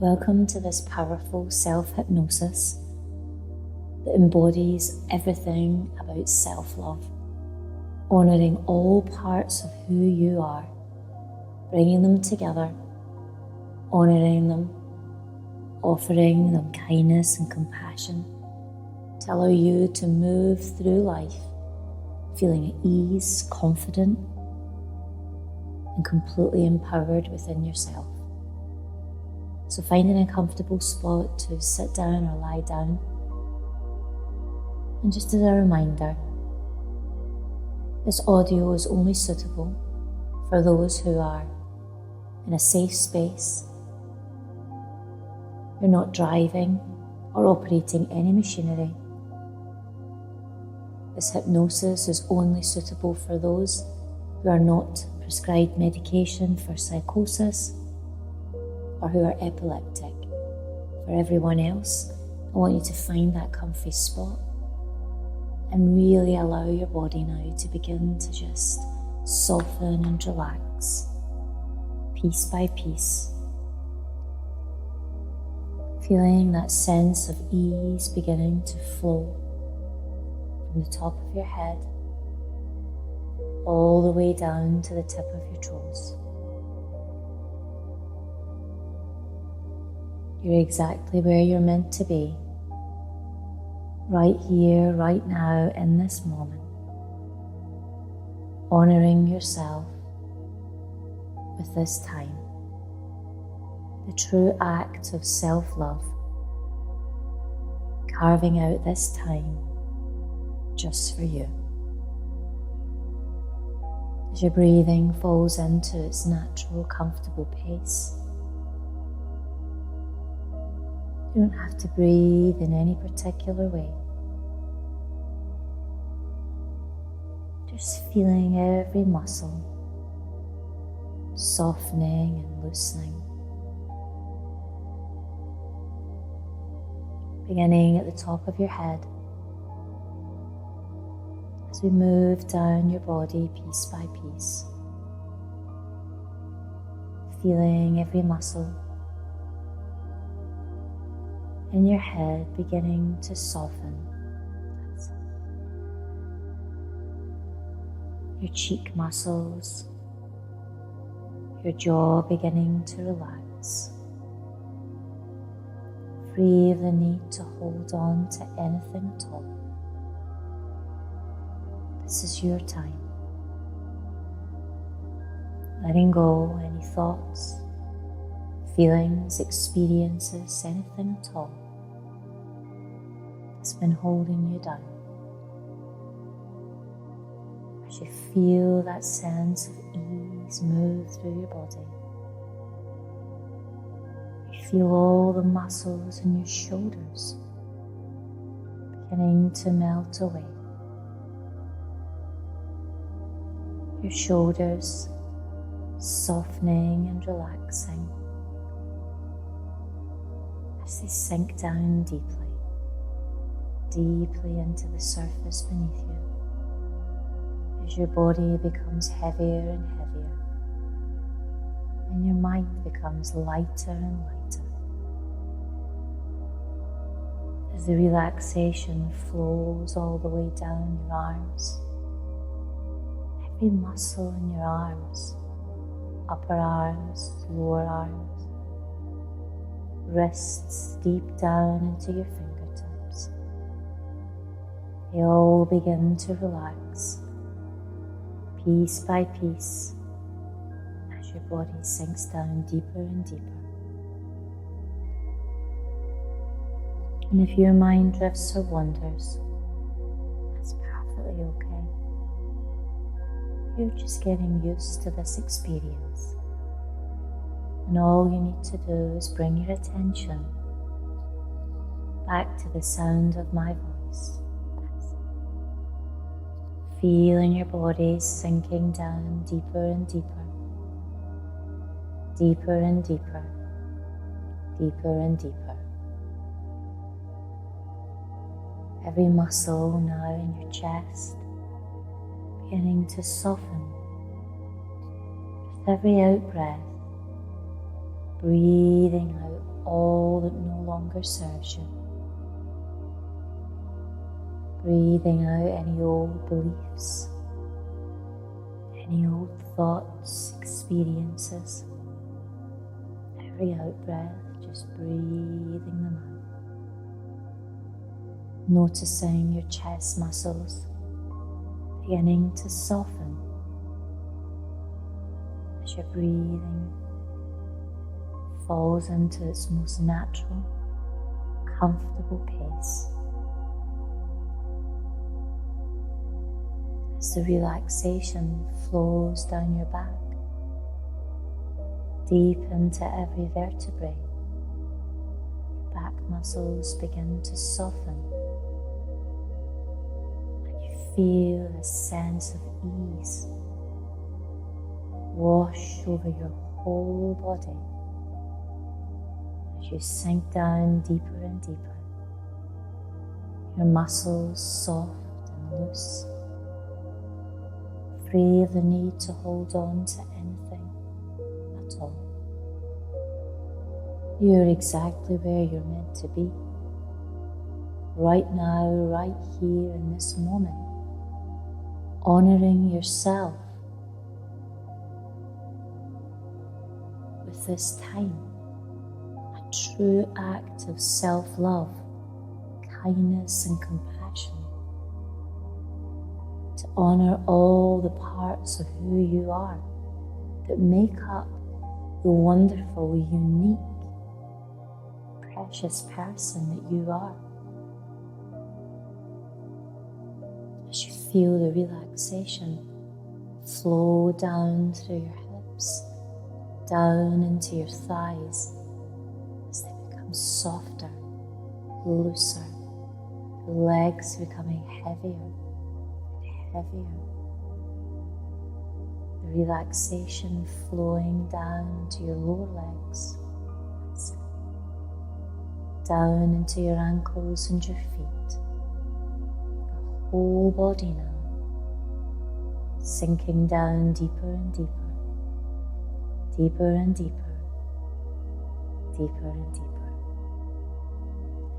Welcome to this powerful self-hypnosis that embodies everything about self-love, honouring all parts of who you are, bringing them together, honouring them, offering them kindness and compassion to allow you to move through life feeling at ease, confident, and completely empowered within yourself. So finding a comfortable spot to sit down or lie down. And just as a reminder, this audio is only suitable for those who are in a safe space. You're not driving or operating any machinery. This hypnosis is only suitable for those who are not prescribed medication for psychosis or who are epileptic. For everyone else, I want you to find that comfy spot and really allow your body now to begin to just soften and relax, piece by piece. Feeling that sense of ease beginning to flow from the top of your head all the way down to the tip of your toes. You're exactly where you're meant to be, right here, right now, in this moment, honouring yourself with this time, the true act of self-love, carving out this time just for you. As your breathing falls into its natural, comfortable pace, you don't have to breathe in any particular way. Just feeling every muscle softening and loosening. Beginning at the top of your head, as we move down your body piece by piece, feeling every muscle in your head beginning to soften. Your cheek muscles, your jaw beginning to relax, free of the need to hold on to anything at all. This is your time. Letting go any thoughts, feelings, experiences, anything at all that's been holding you down. As you feel that sense of ease move through your body, you feel all the muscles in your shoulders beginning to melt away. Your shoulders softening and relaxing as they sink down deeply into the surface beneath you, as your body becomes heavier and heavier, and your mind becomes lighter and lighter, as the relaxation flows all the way down your arms, every muscle in your arms, upper arms, lower arms, wrists deep down into your fingertips. They all begin to relax, piece by piece, as your body sinks down deeper and deeper. And if your mind drifts or wanders, that's perfectly okay. You're just getting used to this experience. And all you need to do is bring your attention back to the sound of my voice. Feeling your body sinking down deeper and deeper, deeper and deeper, deeper and deeper. Every muscle now in your chest beginning to soften with every out breath, breathing out all that no longer serves you. Breathing out any old beliefs, any old thoughts, experiences. Every out-breath, just breathing them out. Noticing your chest muscles beginning to soften as your breathing falls into its most natural, comfortable pace. As the relaxation flows down your back, deep into every vertebrae, your back muscles begin to soften, and you feel a sense of ease wash over your whole body as you sink down deeper and deeper, your muscles soft and loose, free of the need to hold on to anything at all. You're exactly where you're meant to be, right now, right here in this moment, honoring yourself with this time, a true act of self-love, kindness and compassion, to honor all the parts of who you are that make up the wonderful, unique, precious person that you are. As you feel the relaxation flow down through your hips, down into your thighs, as they become softer, looser, the legs becoming heavier and heavier, the relaxation flowing down to your lower legs, down into your ankles and your feet, your whole body now, sinking down deeper and deeper, deeper and deeper, deeper and deeper,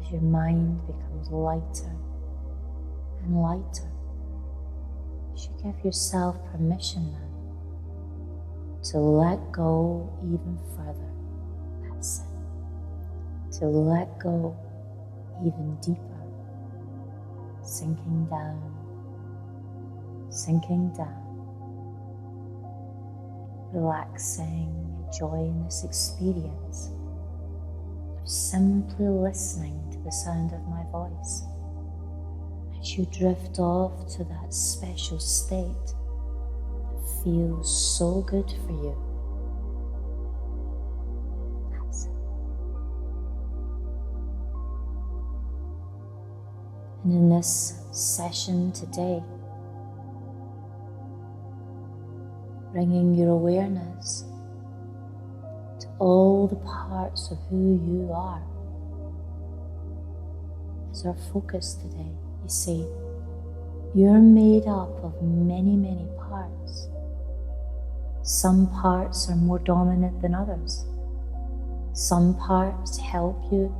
as your mind becomes lighter and lighter, as you give yourself permission now to let go even further. That's it. To let go even deeper, sinking down, relaxing, enjoying this experience of simply listening to the sound of my voice as you drift off to that special state that feels so good for you. That's it. And in this session today, bringing your awareness to all the parts of who you are is our focus today. You see, you're made up of many, many parts. Some parts are more dominant than others. Some parts help you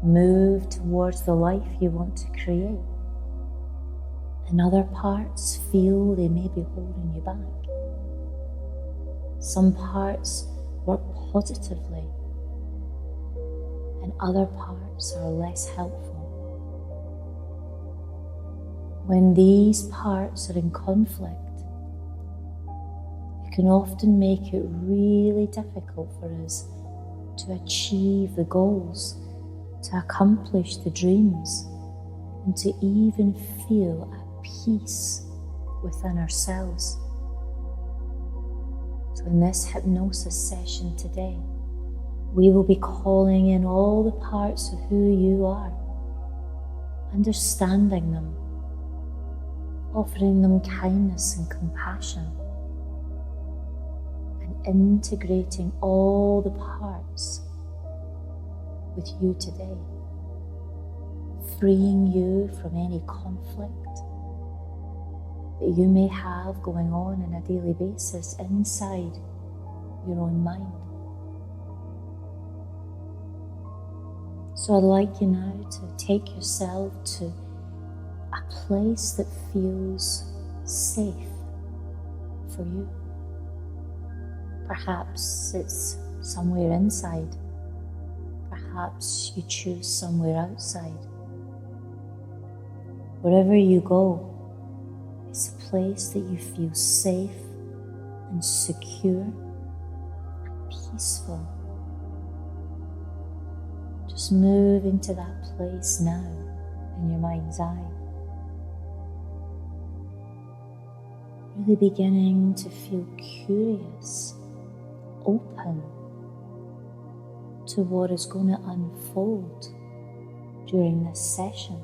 move towards the life you want to create. And other parts feel they may be holding you back. Some parts work positively, and other parts are less helpful. When these parts are in conflict, it can often make it really difficult for us to achieve the goals, to accomplish the dreams, and to even feel at peace within ourselves. So in this hypnosis session today, we will be calling in all the parts of who you are, understanding them, offering them kindness and compassion, and integrating all the parts with you today, freeing you from any conflict that you may have going on a daily basis inside your own mind. So I'd like you now to take yourself to a place that feels safe for you. Perhaps it's somewhere inside. Perhaps you choose somewhere outside. Wherever you go, it's a place that you feel safe and secure and peaceful. Just move into that place now in your mind's eye. Really beginning to feel curious, open to what is going to unfold during this session.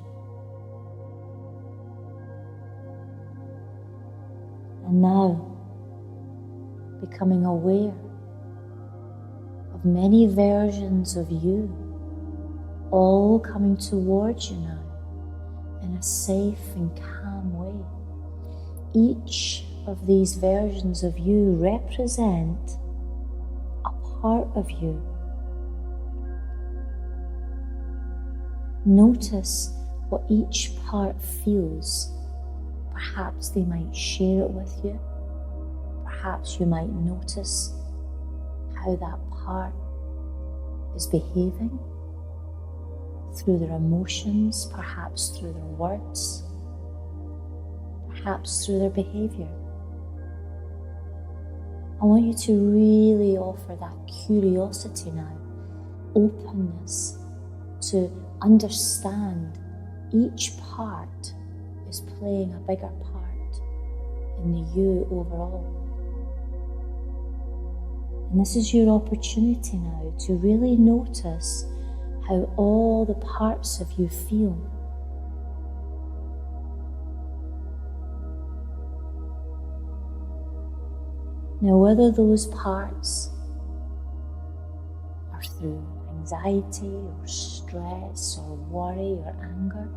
And now, becoming aware of many versions of you, all coming towards you now in a safe and calm way. Each of these versions of you represent a part of you. Notice what each part feels. Perhaps they might share it with you. Perhaps you might notice how that part is behaving through their emotions, perhaps through their words, perhaps through their behavior. I want you to really offer that curiosity now, openness to understand each part is playing a bigger part in the you overall. And this is your opportunity now to really notice how all the parts of you feel. Now, whether those parts are through anxiety or stress or worry or anger,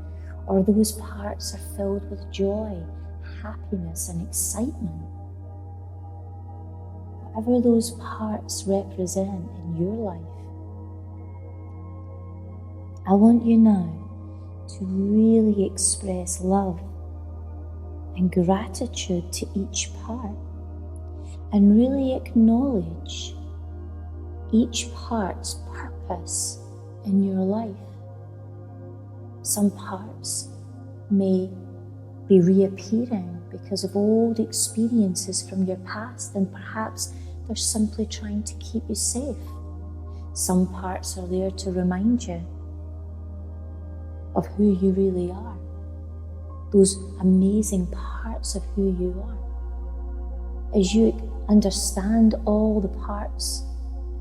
or those parts are filled with joy, happiness and excitement, whatever those parts represent in your life, I want you now to really express love and gratitude to each part and really acknowledge each part's purpose in your life. Some parts may be reappearing because of old experiences from your past, and perhaps they're simply trying to keep you safe. Some parts are there to remind you of who you really are, those amazing parts of who you are. As you understand all the parts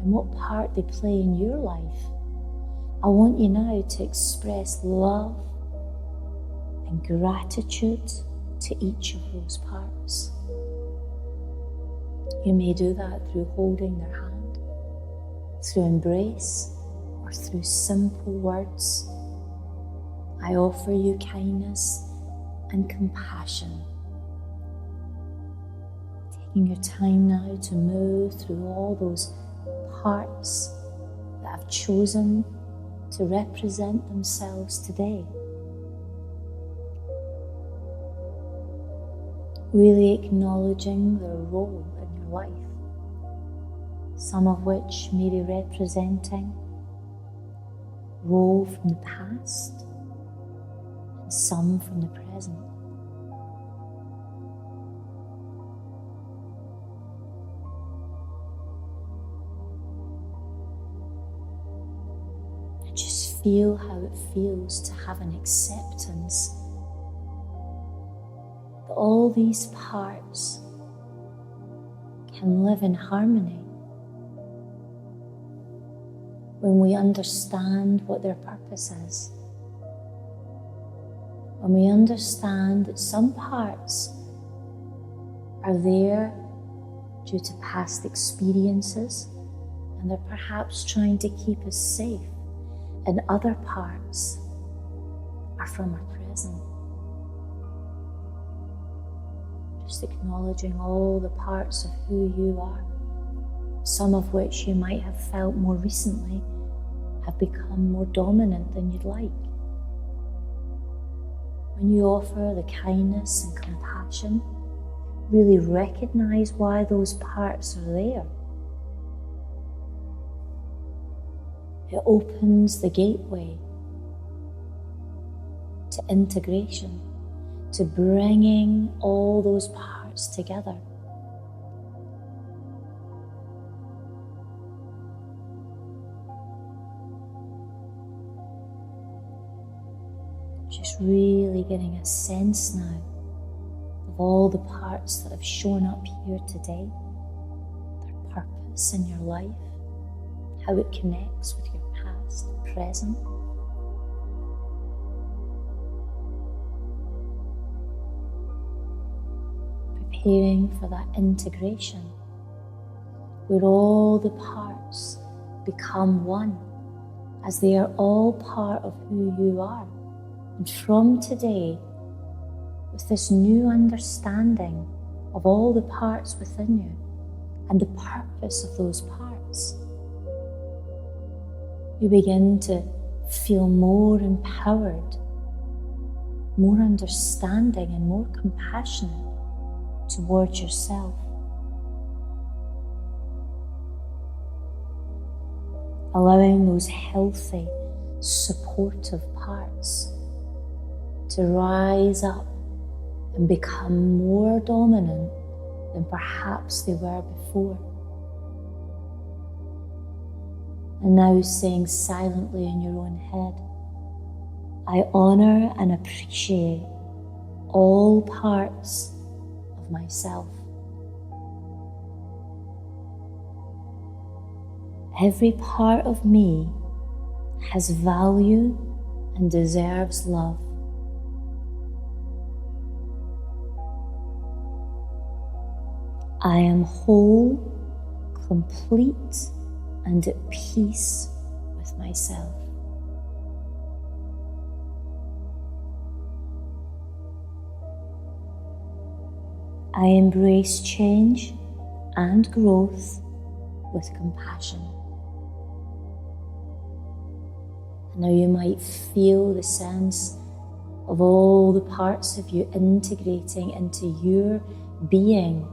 and what part they play in your life, I want you now to express love and gratitude to each of those parts. You may do that through holding their hand, through embrace, or through simple words. I offer you kindness and compassion. Taking your time now to move through all those parts that have chosen to represent themselves today. Really acknowledging their role in your life, some of which may be representing role from the past and some from the present. And just feel how it feels to have an acceptance that all these parts can live in harmony when we understand what their purpose is. When we understand that some parts are there due to past experiences and they're perhaps trying to keep us safe, and other parts are from our present. Just acknowledging all the parts of who you are, some of which you might have felt more recently have have become more dominant than you'd like. When you offer the kindness and compassion, really recognize why those parts are there. It opens the gateway to integration, to bringing all those parts together. Just really getting a sense now of all the parts that have shown up here today, their purpose in your life, how it connects with your past, present. Preparing for that integration, where all the parts become one, as they are all part of who you are. And from today, with this new understanding of all the parts within you and the purpose of those parts, you begin to feel more empowered, more understanding and more compassionate towards yourself. Allowing those healthy, supportive parts to rise up and become more dominant than perhaps they were before. And now saying silently in your own head, I honor and appreciate all parts of myself. Every part of me has value and deserves love. I am whole, complete, and at peace with myself. I embrace change and growth with compassion. Now you might feel the sense of all the parts of you integrating into your being,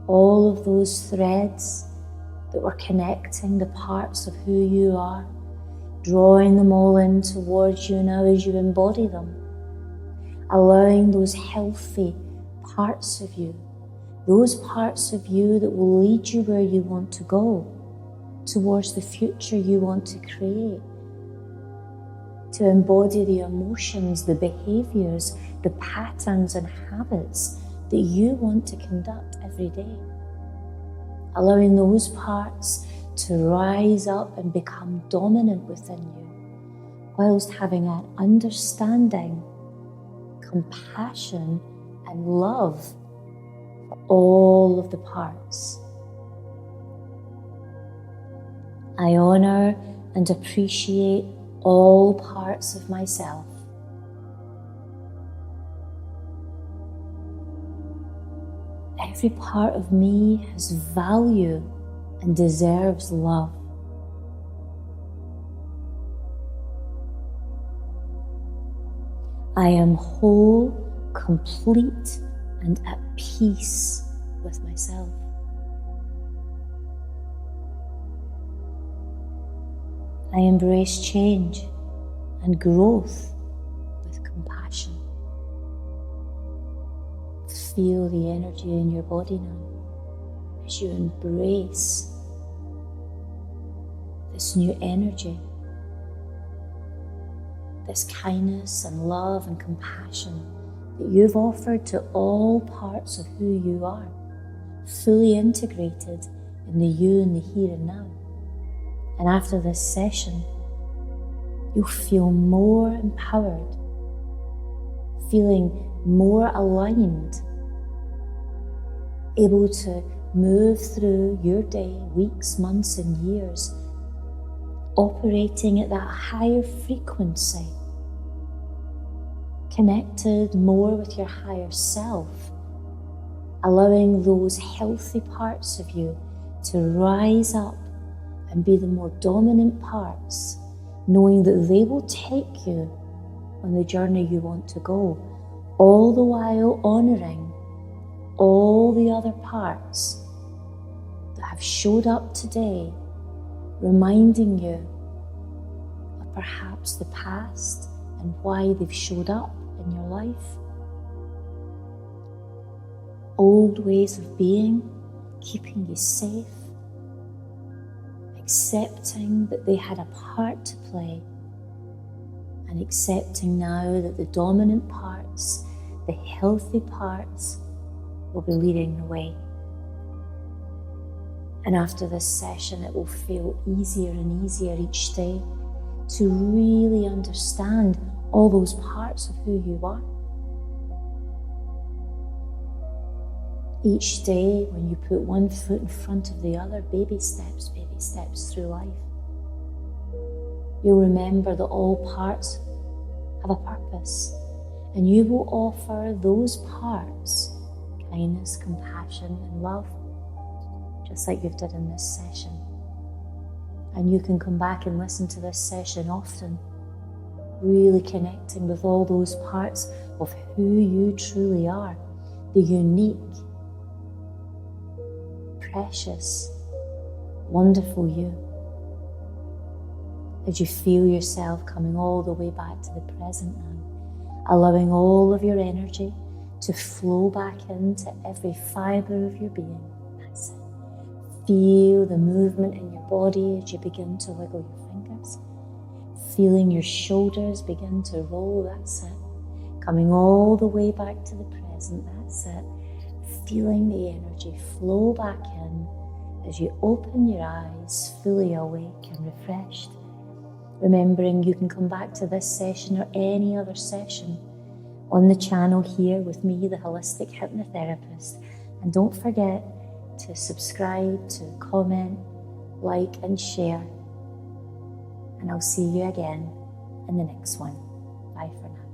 all of those threads that were connecting the parts of who you are, drawing them all in towards you now as you embody them, allowing those healthy parts of you, those parts of you that will lead you where you want to go, towards the future you want to create, to embody the emotions, the behaviors, the patterns and habits that you want to conduct every day. Allowing those parts to rise up and become dominant within you, whilst having an understanding, compassion, and love for all of the parts. I honor and appreciate all parts of myself. Every part of me has value and deserves love. I am whole, complete, and at peace with myself. I embrace change and growth with compassion. Feel the energy in your body now as you embrace this new energy, this kindness and love and compassion that you've offered to all parts of who you are, fully integrated in the you and the here and now. And after this session, you'll feel more empowered, feeling more aligned, able to move through your day, weeks, months, and years, operating at that higher frequency, connected more with your higher self, allowing those healthy parts of you to rise up and be the more dominant parts knowing that they will take you on the journey you want to go, all the while honouring all the other parts that have showed up today, reminding you of perhaps the past and why they've showed up in your life. Old ways of being, keeping you safe, accepting that they had a part to play, and accepting now that the dominant parts, the healthy parts, will be leading the way. And after this session, it will feel easier and easier each day to really understand all those parts of who you are. Each day, when you put one foot in front of the other, baby steps through life, you'll remember that all parts have a purpose, and you will offer those parts kindness, compassion, and love, just like you've done in this session. And you can come back and listen to this session often, really connecting with all those parts of who you truly are, the unique, precious, wonderful you. As you feel yourself coming all the way back to the present now, allowing all of your energy to flow back into every fibre of your being. That's it. Feel the movement in your body as you begin to wiggle your fingers. Feeling your shoulders begin to roll. That's it. Coming all the way back to the present. That's it. Feeling the energy flow back in as you open your eyes, fully awake and refreshed. Remembering you can come back to this session or any other session on the channel here with me, the Holistic Hypnotherapist. And don't forget to subscribe, to comment, like and share. And I'll see you again in the next one. Bye for now.